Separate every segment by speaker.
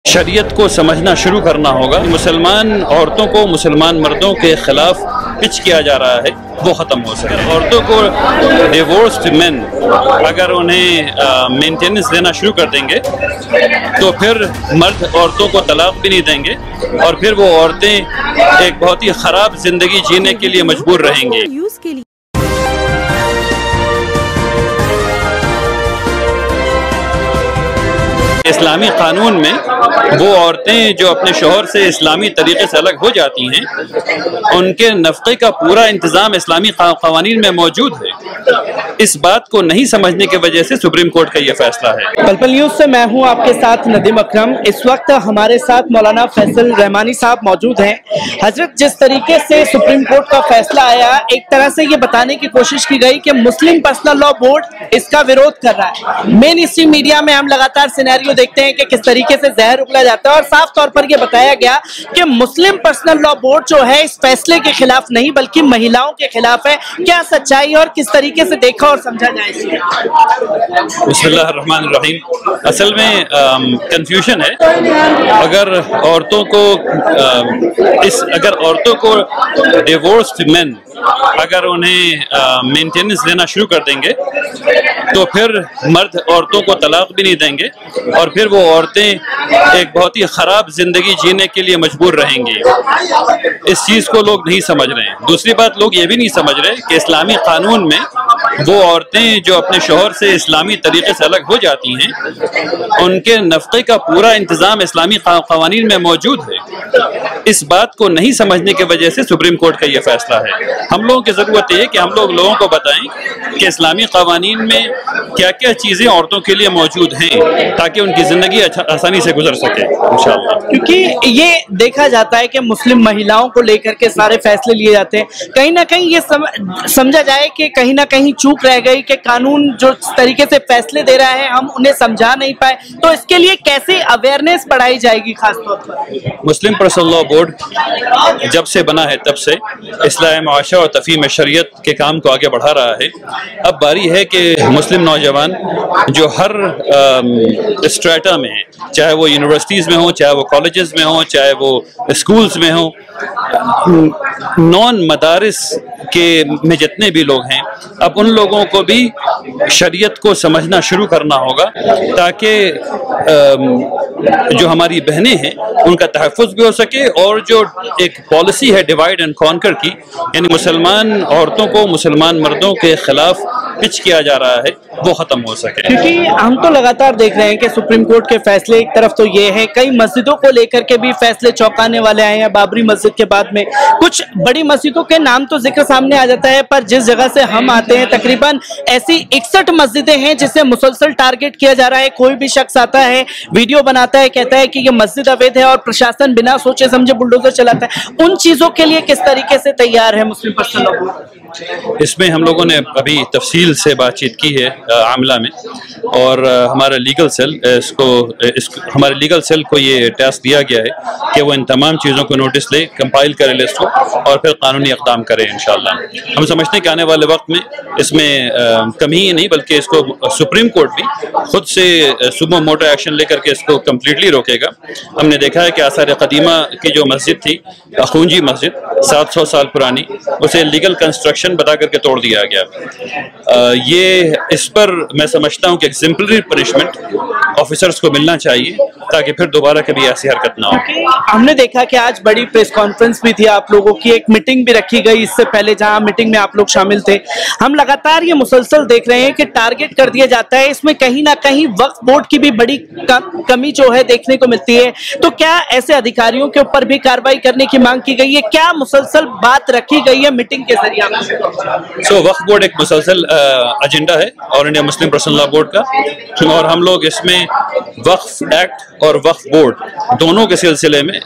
Speaker 1: शरीयत को समझना शुरू करना होगा। मुसलमान औरतों को मुसलमान मर्दों के खिलाफ पिच किया जा रहा है, वो ख़त्म हो सके। औरतों को डिवोर्स्ड मेन अगर उन्हें मेंटेनेंस देना शुरू कर देंगे तो फिर मर्द औरतों को तलाक भी नहीं देंगे और फिर वो औरतें एक बहुत ही ख़राब ज़िंदगी जीने के लिए मजबूर रहेंगी। इस्लामी कानून में वो औरतें जो अपने शोहर से इस्लामी तरीके से अलग हो जाती हैं, उनके नफ़क़े का पूरा इंतज़ाम इस्लामी क़वानीन में मौजूद है। इस बात को नहीं समझने की वजह से सुप्रीम कोर्ट का ये फैसला है।
Speaker 2: पल पल न्यूज़ से मैं हूं आपके साथ नदीम अकरम। इस वक्त हमारे साथ मौलाना फैसल रहमानी साहब मौजूद हैं। हजरत, जिस तरीके से सुप्रीम कोर्ट का फैसला आया, एक तरह से ये बताने की कोशिश की गई कि मुस्लिम पर्सनल लॉ बोर्ड इसका विरोध कर रहा है। मेन स्ट्रीम मीडिया में हम लगातार सिनेरियो देखते हैं कि किस तरीके से जहर उगला जाता है और साफ तौर पर यह बताया गया कि मुस्लिम पर्सनल लॉ बोर्ड जो है इस फैसले के खिलाफ नहीं बल्कि महिलाओं के खिलाफ है। क्या सच्चाई और किस तरीके से देखा और समझा जाए इसे?
Speaker 1: बिस्मिल्लाहिर्रहमानिर्रहीम। असल में कंफ्यूजन है। अगर औरतों को डिवोर्स्ड मेन अगर उन्हें मेंटेनेंस देना शुरू कर देंगे तो फिर मर्द औरतों को तलाक भी नहीं देंगे और फिर वो औरतें एक बहुत ही ख़राब ज़िंदगी जीने के लिए मजबूर रहेंगी। इस चीज़ को लोग नहीं समझ रहे हैं। दूसरी बात, लोग ये भी नहीं समझ रहे कि इस्लामी कानून में वो औरतें जो अपने शोहर से इस्लामी तरीके से अलग हो जाती हैं, उनके नफ़क़े का पूरा इंतज़ाम इस्लामी क़वानीन में मौजूद है। इस बात को नहीं समझने की वजह से सुप्रीम कोर्ट का ये फैसला है। हम लोगों की ज़रूरत है कि हम लोगों को बताएं कि इस्लामी क़वानीन में क्या क्या चीज़ें औरतों के लिए मौजूद हैं ताकि उनकी ज़िंदगी आसानी से गुजर सके इंशाअल्लाह।
Speaker 2: क्योंकि ये देखा जाता है कि मुस्लिम महिलाओं को लेकर के सारे फैसले लिए जाते हैं। कहीं ना कहीं ये समझा जाए कि कहीं ना कहीं चूक रह गई कि कानून जो तरीके से फैसले दे रहा है हम उन्हें समझा नहीं पाए, तो इसके लिए कैसे अवेयरनेस बढ़ाई जाएगी? खासतौर पर
Speaker 1: मुस्लिम पर्सनल लॉ बोर्ड जब से बना है तब से इस्लाह मुआशरा और तफ़हीम शरीयत के काम को आगे बढ़ा रहा है। अब बारी है कि मुस्लिम नौजवान जो हर स्ट्रेटा में हैं, चाहे वो यूनिवर्सिटीज़ में हो, चाहे वो कॉलेजेस में हो, चाहे वो स्कूल्स में हो, नॉन मदारिस के में जितने भी लोग हैं, अब उन लोगों को भी शरीयत को समझना शुरू करना होगा ताकि जो हमारी बहनें हैं उनका तहफ़्फ़ुज़ भी हो सके और जो एक पॉलिसी है डिवाइड एंड कॉन्कर की, यानी मुसलमान औरतों को मुसलमान मर्दों के खिलाफ पिच किया जा रहा है, वो ख़त्म हो सके।
Speaker 2: क्योंकि हम तो लगातार देख रहे हैं कि सुप्रीम कोर्ट के फैसले एक तरफ तो ये है, कई मस्जिदों को लेकर के भी फैसले चौंकाने वाले आए हैं। बाबरी मस्जिद के बाद में कुछ बड़ी मस्जिदों के नाम तो जिक्र सामने आ जाता है, पर जिस जगह से हम आते हैं तकरीबन ऐसी 61 मस्जिदें हैं जिसे मुसलसल टारगेट किया जा रहा है। कोई भी शख्स आता है, वीडियो बनाता है, कहता है कि ये मस्जिद अवैध है और प्रशासन बिना सोचे समझे बुलडोजर चलाता है। उन चीजों के लिए किस तरीके से तैयार है मुस्लिम पर्सनल लॉ बोर्ड?
Speaker 1: इसमें हम लोगों ने अभी तफसील से बातचीत की है आमला में, और हमारा लीगल सेल हमारे लीगल सेल को ये टास्क दिया गया है कि वो इन तमाम चीज़ों को नोटिस ले, कंपाइल करे लिस्ट को और फिर कानूनी इक़दाम करे इंशाअल्लाह। हम समझते हैं कि आने वाले वक्त में इसमें कमी ही नहीं बल्कि इसको सुप्रीम कोर्ट भी खुद से सुबह मोटो एक्शन लेकर के इसको कम्प्लीटली रोकेगा। हमने देखा है कि आसार क़दीमा की जो मस्जिद थी, अखूंजी मस्जिद 700 साल पुरानी, उसे लीगल कंस्ट्रक्शन बता करके तोड़ दिया गया। ये इस पर मैं समझता हूँ कि एग्जेम्पलरी पनिशमेंट ऑफिसर्स को मिलना चाहिए ताकि फिर दोबारा कभी ऐसी हरकत ना हो।
Speaker 2: हमने देखा कि आज बड़ी प्रेस कॉन्फ्रेंस भी थी आप लोगों की, एक मीटिंग भी रखी गई इससे पहले जहां मीटिंग में आप लोग शामिल थे। हम लगातार ये मुसलसल देख रहे हैं कि टारगेट कर दिया जाता है। इसमें कहीं ना कहीं वक्फ बोर्ड की भी बड़ी कमी जो है देखने को मिलती है। तो क्या ऐसे अधिकारियों के ऊपर भी कार्रवाई करने की मांग की गई है? क्या मुसलसल बात रखी गई है मीटिंग के जरिए?
Speaker 1: वक्फ बोर्ड एक मुसलसल एजेंडा है all India Muslim personal law board का, और हम लोग इसमें वक्फ एक्ट और वक्फ बोर्ड दोनों के सिलसिले में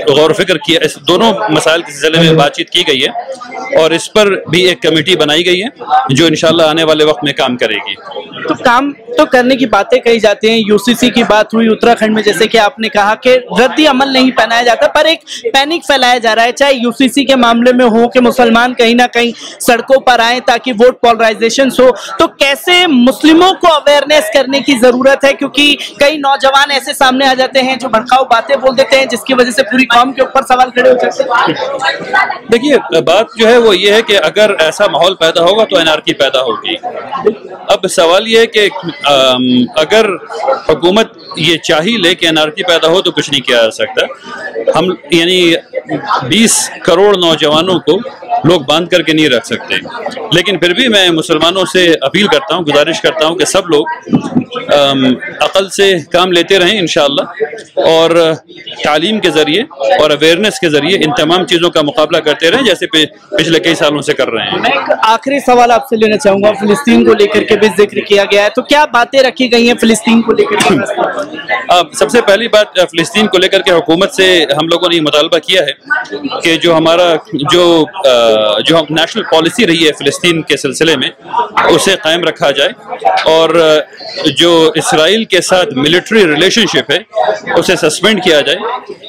Speaker 1: गौर फिक्र किया। इस दोनों मसाइल के सिलसिले में बातचीत की गई है और इस पर भी एक कमेटी बनाई गई है जो इंशाल्लाह आने वाले वक्त में काम करेगी।
Speaker 2: तो काम तो करने की बातें कही जाती हैं। यूसीसी की बात हुई उत्तराखंड में, जैसे कि आपने कहा कि रद्दी अमल नहीं पहनाया जाता, पर एक पैनिक फैलाया जा रहा है, चाहे यूसीसी के मामले में हो कि मुसलमान कहीं ना कहीं सड़कों पर आए ताकि वोट पोलराइजेशन हो। तो कैसे मुस्लिमों को अवेयरनेस करने की जरूरत है, क्योंकि कई नौजवान ऐसे सामने आ जाते हैं जो भड़काऊ बातें बोल देते हैं, जिसकी वजह से पूरी कौम के ऊपर सवाल खड़े हो जाते हैं।
Speaker 1: देखिए, बात जो है वो ये है कि अगर ऐसा माहौल पैदा होगा तो एनआरकी पैदा होगी। अब सवाल ये है कि अगर हुकूमत ये चाही ले कि एनआरकी पैदा हो तो कुछ नहीं किया जा सकता। हम यानी 20 करोड़ नौजवानों को लोग बांध करके नहीं रख सकते, लेकिन फिर भी मैं मुसलमानों से अपील करता हूँ, गुजारिश करता हूँ कि सब लोग अक़ल से काम लेते रहें इंशाअल्लाह, और तालीम के ज़रिए और अवेयरनेस के ज़रिए इन तमाम चीज़ों का मुकाबला करते रहें जैसे पिछले कई सालों से कर रहे हैं।
Speaker 2: मैं एक आखिरी सवाल आपसे लेना चाहूँगा, फ़िलिस्तीन को लेकर के भी जिक्र किया गया है, तो क्या बातें रखी गई हैं फ़िलिस्तीन को लेकर के?
Speaker 1: सबसे पहली बात, फ़िलिस्तीन को लेकर के हुकूमत से हम लोगों ने मुतालबा किया है कि जो हमारा जो नेशनल पॉलिसी रही है फ़िलिस्तीन के सिलसिले में उसे कायम रखा जाए, और जो इसराइल के साथ मिलिट्री रिलेशनशिप है उसे सस्पेंड किया जाए,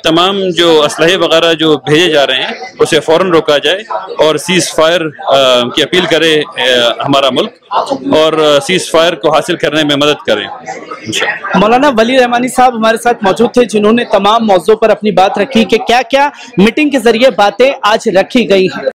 Speaker 1: तमाम जो असलहे वगैरह जो भेजे जा रहे हैं उसे फ़ौरन रोका जाए, और सीज़ फायर की अपील करे हमारा मुल्क, और सीज़ फायर को हासिल करने में मदद करें।
Speaker 2: मौलाना वली रहमानी साहब हमारे साथ मौजूद थे, जिन्होंने तमाम मौज़ों पर अपनी बात रखी कि क्या क्या मीटिंग के जरिए बातें आज रखी गई हैं।